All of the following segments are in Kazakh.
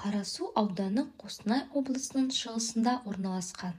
Қарасу ауданы Қостанай облысының шығысында орналасқан.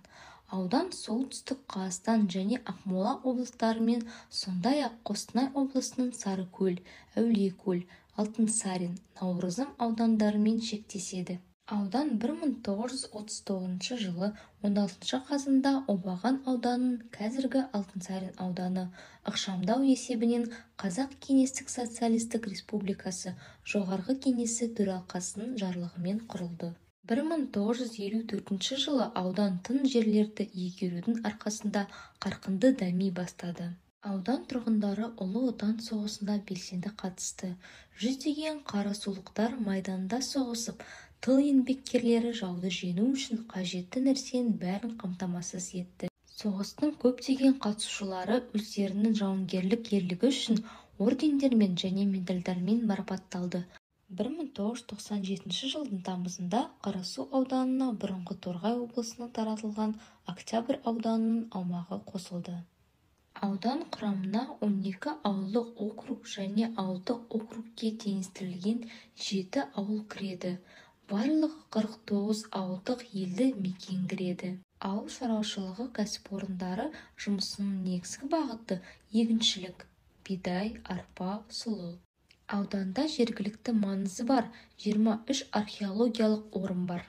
Аудан солтүстік Қазақстан және Ақмола облыстарымен, сондай-ақ Қостанай облысының Сарыкөл, Әулиекөл, Алтынсарин, Наурызым аудандарымен шектеседі. Аудан 1939 жылы 16 қазанда Обаған ауданының, қазіргі Алтынсарин ауданы, ықшамдау есебінен Қазақ Кеңестік Социалистік Республикасы Жоғарғы Кеңесі төралқасының жарлығымен құрылды. 1954 жылы аудан тың жерлерді игерудің арқасында қарқынды дами бастады. Аудан тұрғындары Ұлы Отан соғысына белсенді қатысты. Жүздеген қарасулықтар майданда соғысып, тыл еңбеккерлері жауды жеңу үшін қажетті нәрсенің бәрін қамтамасыз етті. Соғыстың көптеген қатысушылары өздерінің жауынгерлік ерлігі үшін ордендермен және медальдармен марапатталды. 1997 жылдың тамызында Қарасу ауданына бұрынғы Торғай облысына таратылған Октябрь ауданының аумағы қосылды. Аудан құрамына 12 ауылдық округ және ауылдық округке теңестірілген 7 ауыл кіреді. Барлығы 49 ауылдық елді мекен кіреді. Ауыл шаруашылығы кәсіпорындары жұмысының негізгі бағыты егіншілік, бидай, арпа, сұлы. Ауданда жергілікті маңызы бар 23 археологиялық орын бар.